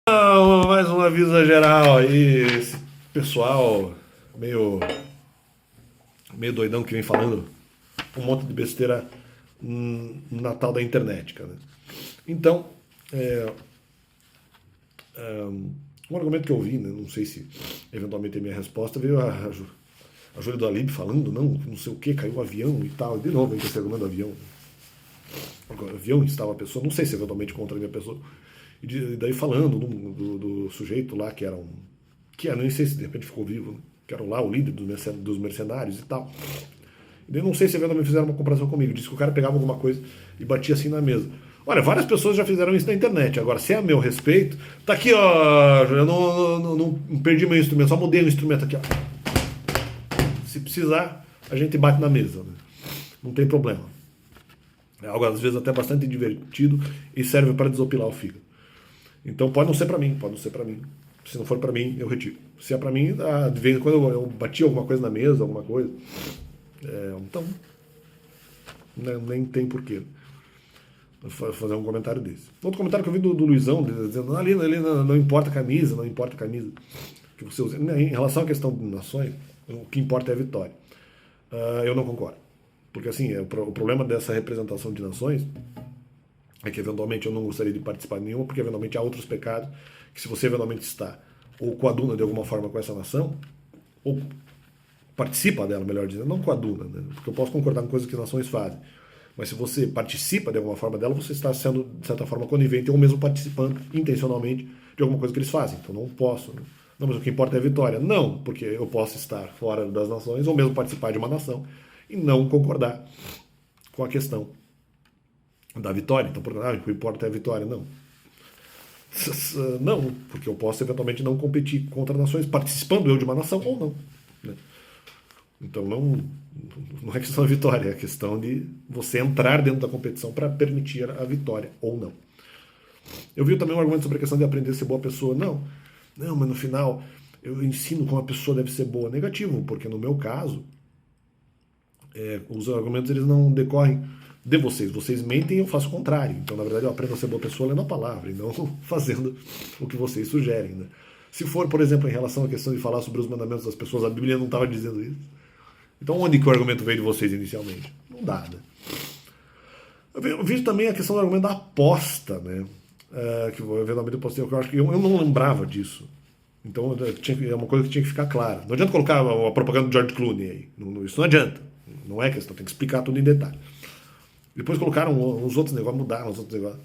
Mais um aviso geral aí, esse pessoal meio, meio doidão que vem falando um monte de besteira no Natal da internet, cara. Então, é, um argumento que eu vi, né, não sei se eventualmente é minha resposta, veio a Júlia do Alib falando, não sei o que, caiu o avião e tal. De novo, esse argumento do avião. Agora, o avião estava a pessoa, não sei se eventualmente contra a minha pessoa. E daí falando do sujeito lá que era um. Que nem sei se de repente ficou vivo, né? Que era lá o líder dos mercenários e tal. E daí não sei se eventualmente fizeram uma comparação comigo. Disse que o cara pegava alguma coisa e batia assim na mesa. Olha, várias pessoas já fizeram isso na internet. Agora, se é a meu respeito, tá aqui, ó. Eu não perdi meu instrumento, só mudei o instrumento aqui, ó. Se precisar, a gente bate na mesa, né? Não tem problema. É algo às vezes até bastante divertido e serve para desopilar o fígado. Então pode não ser para mim, pode não ser para mim. Se não for para mim, eu retiro. Se é para mim, de vez em quando eu bati alguma coisa na mesa, alguma coisa. Então, nem tem porquê fazer um comentário desse. Outro comentário que eu vi do Luizão, dizendo ali não importa a camisa, não importa a camisa que você usa. Em relação à questão de nações, o que importa é a vitória. Eu não concordo. Porque assim, o problema dessa representação de nações é que eventualmente eu não gostaria de participar de nenhuma, porque eventualmente há outros pecados que se você eventualmente está ou coaduna de alguma forma com essa nação, ou participa dela, melhor dizendo, não coaduna, né? Porque eu posso concordar com coisas que nações fazem, mas se você participa de alguma forma dela, você está sendo, de certa forma, conivente ou mesmo participando intencionalmente de alguma coisa que eles fazem. Então não posso. Né? Não, mas o que importa é a vitória. Não, porque eu posso estar fora das nações ou mesmo participar de uma nação e não concordar com a questão da vitória. Então, o que importa é a vitória. Não. Não, porque eu posso eventualmente não competir contra nações, participando eu de uma nação ou não. Né? Então não é questão da vitória, é questão de você entrar dentro da competição para permitir a vitória ou não. Eu vi também um argumento sobre a questão de aprender a ser boa pessoa. Não, mas no final eu ensino como a pessoa deve ser boa. Negativo, porque no meu caso, os argumentos eles não decorrem de vocês. Vocês mentem e eu faço o contrário. Então, na verdade, eu aprendo a ser boa pessoa lendo a palavra e não fazendo o que vocês sugerem. Né? Se for, por exemplo, em relação à questão de falar sobre os mandamentos das pessoas, a Bíblia não estava dizendo isso. Então, onde que o argumento veio de vocês inicialmente? Não dá, né? Eu vi também a questão do argumento da aposta, né? Que eu eventualmente postei, que eu acho que eu não lembrava disso. Então, é uma coisa que tinha que ficar clara. Não adianta colocar a propaganda do George Clooney aí. Isso não adianta. Não é questão, tem que explicar tudo em detalhe. Depois colocaram uns outros negócios, mudaram os outros negócios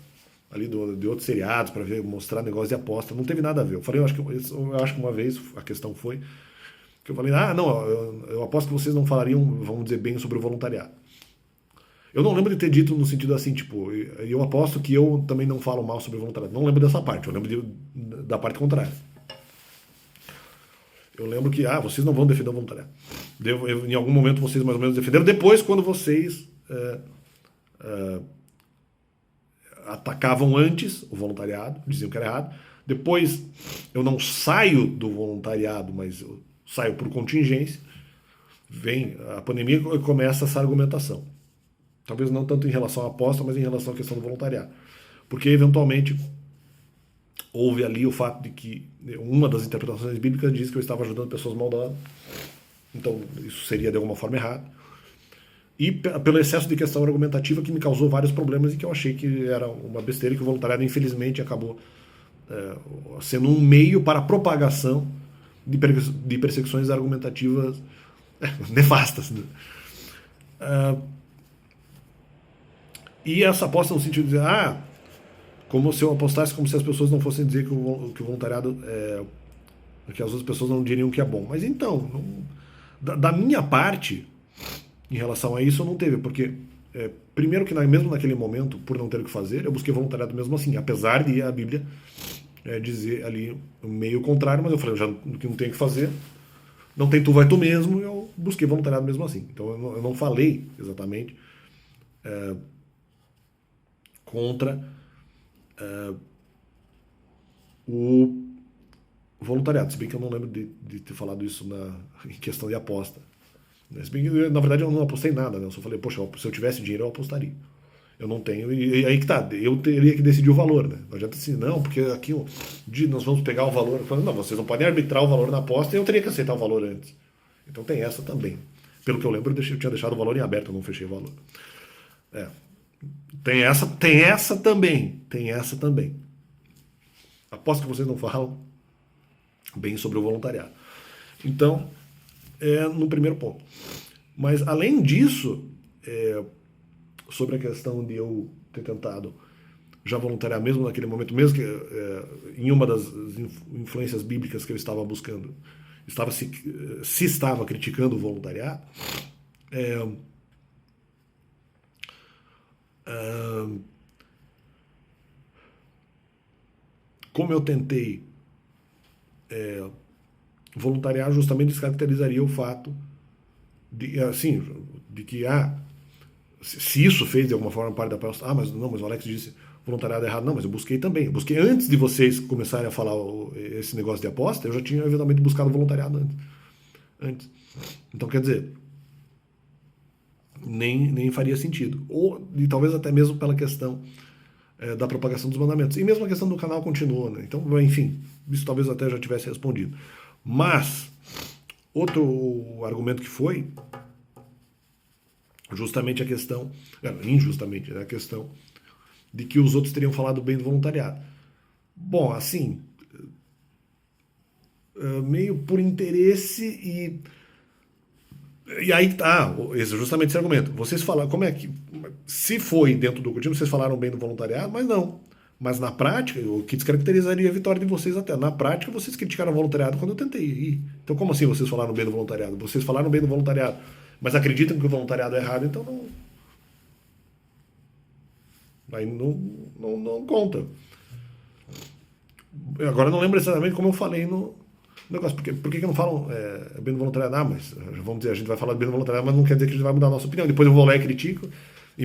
ali de outros seriados para mostrar negócio de aposta. Não teve nada a ver. Eu falei, eu acho que uma vez a questão foi que eu falei, não, eu aposto que vocês não falariam, vamos dizer, bem sobre o voluntariado. Eu não lembro de ter dito no sentido assim, tipo, eu aposto que eu também não falo mal sobre o voluntariado. Não lembro dessa parte, eu lembro da parte contrária. Eu lembro que, vocês não vão defender o voluntariado. Em algum momento vocês mais ou menos defenderam. Depois, quando vocês atacavam antes o voluntariado, diziam que era errado. Depois, eu não saio do voluntariado, mas eu saio por contingência. Vem a pandemia e começa essa argumentação. Talvez não tanto em relação à aposta, mas em relação à questão do voluntariado. Porque, eventualmente, houve ali o fato de que uma das interpretações bíblicas diz que eu estava ajudando pessoas maldosas. Então, isso seria de alguma forma errado. E pelo excesso de questão argumentativa que me causou vários problemas e que eu achei que era uma besteira, que o voluntariado, infelizmente, acabou sendo um meio para a propagação de perseguições argumentativas nefastas. Né? E essa aposta no sentido de dizer, como se eu apostasse como se as pessoas não fossem dizer que o voluntariado que as outras pessoas não diriam que é bom. Mas então, da minha parte, em relação a isso, eu não teve, porque primeiro que mesmo naquele momento, por não ter o que fazer, eu busquei voluntariado mesmo assim, apesar de a Bíblia dizer ali o meio contrário, mas eu falei, já que não tem o que fazer, não tem tu, vai tu mesmo, e eu busquei voluntariado mesmo assim. Então eu não falei exatamente contra o voluntariado, se bem que eu não lembro de ter falado isso em questão de aposta. Se bem que, na verdade, eu não apostei nada, né? Eu só falei, poxa, se eu tivesse dinheiro, eu apostaria. Eu não tenho, e aí que tá, eu teria que decidir o valor, né? Não adianta assim, não, porque aqui nós vamos pegar o valor. Não, vocês não podem arbitrar o valor na aposta, eu teria que aceitar o valor antes. Então tem essa também. Pelo que eu lembro, eu tinha deixado o valor em aberto, eu não fechei o valor. É. Tem essa também. Tem essa também. Aposto que vocês não falam bem sobre o voluntariado. Então, no primeiro ponto. Mas, além disso, sobre a questão de eu ter tentado já voluntariar mesmo naquele momento, mesmo que em uma das influências bíblicas que eu estava buscando, se estava criticando o voluntariado, como eu tentei voluntariar, justamente descaracterizaria o fato de, assim, de que se isso fez de alguma forma parte da aposta, mas não, mas o Alex disse voluntariado errado. Não, mas eu busquei também. Eu busquei antes de vocês começarem a falar esse negócio de aposta, eu já tinha eventualmente buscado voluntariado antes. Então, quer dizer, nem faria sentido. E talvez até mesmo pela questão da propagação dos mandamentos. E mesmo a questão do canal continua, né? Então, enfim, isso talvez até já tivesse respondido. Mas, outro argumento que foi justamente a questão, injustamente, né, a questão de que os outros teriam falado bem do voluntariado. Bom, assim, meio por interesse e aí tá, justamente esse argumento. Vocês falaram, como é que, se foi dentro do time, vocês falaram bem do voluntariado, mas não. Mas na prática, o que descaracterizaria a vitória de vocês até. Na prática, vocês criticaram o voluntariado quando eu tentei ir. Então, como assim vocês falaram bem do voluntariado? Vocês falaram bem do voluntariado, mas acreditam que o voluntariado é errado, então não. Aí não conta. Agora eu não lembro exatamente como eu falei no negócio. Por que não falam bem do voluntariado? Mas vamos dizer, a gente vai falar bem do voluntariado, mas não quer dizer que a gente vai mudar a nossa opinião. Depois eu vou lá e critico, e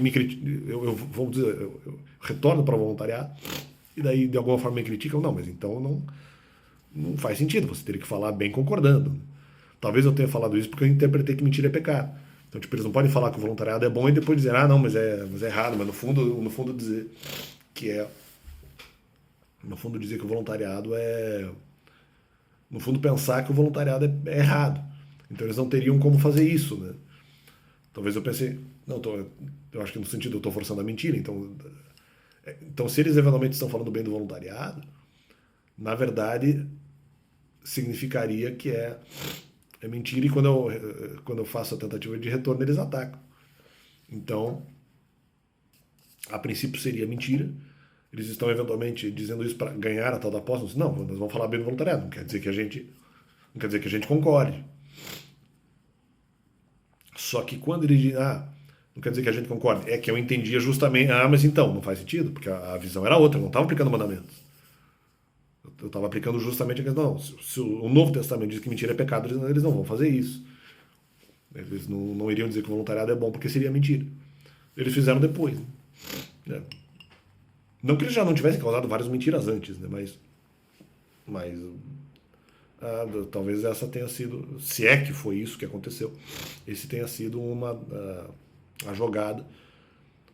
vamos dizer, eu retorno para o voluntariado, e daí de alguma forma me criticam. Não, mas então não faz sentido, você teria que falar bem concordando. Talvez eu tenha falado isso porque eu interpretei que mentira é pecado. Então, tipo, eles não podem falar que o voluntariado é bom e depois dizer, não, mas é errado, mas no fundo dizer que no fundo dizer que o voluntariado no fundo pensar que o voluntariado é errado. Então eles não teriam como fazer isso, né? Talvez eu pensei, eu acho que no sentido eu estou forçando a mentira, então se eles eventualmente estão falando bem do voluntariado, na verdade significaria que é mentira, e quando eu faço a tentativa de retorno, eles atacam. Então, a princípio seria mentira. Eles estão eventualmente dizendo isso para ganhar a tal da aposta. Não, nós vamos falar bem do voluntariado. Não quer dizer que a gente concorde. Só que quando eles dizem, não quer dizer que a gente concorde, é que eu entendia justamente, mas então, não faz sentido, porque a visão era outra, eu não estava aplicando mandamentos. Eu estava aplicando justamente a questão, se o Novo Testamento diz que mentira é pecado, eles não vão fazer isso. Eles não iriam dizer que o voluntariado é bom porque seria mentira. Eles fizeram depois. Né? Não que eles já não tivessem causado várias mentiras antes, né? Mas talvez essa tenha sido, se é que foi isso que aconteceu, esse tenha sido a jogada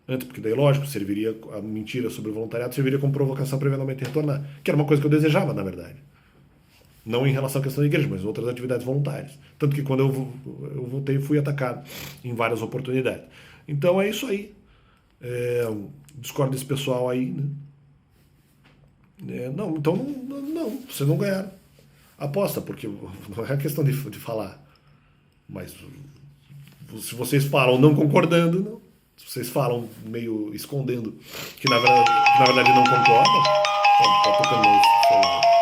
antes, porque daí, lógico, serviria a mentira sobre o voluntariado, serviria como provocação para eventualmente retornar, que era uma coisa que eu desejava, na verdade. Não em relação à questão da igreja, mas outras atividades voluntárias. Tanto que quando eu voltei, fui atacado em várias oportunidades. Então é isso aí. Discordo desse pessoal aí, né? Então vocês não ganharam. Aposta, porque não é questão de falar. Mas se vocês falam não concordando, não. Se vocês falam meio escondendo que na verdade não concordam, tá tocando isso.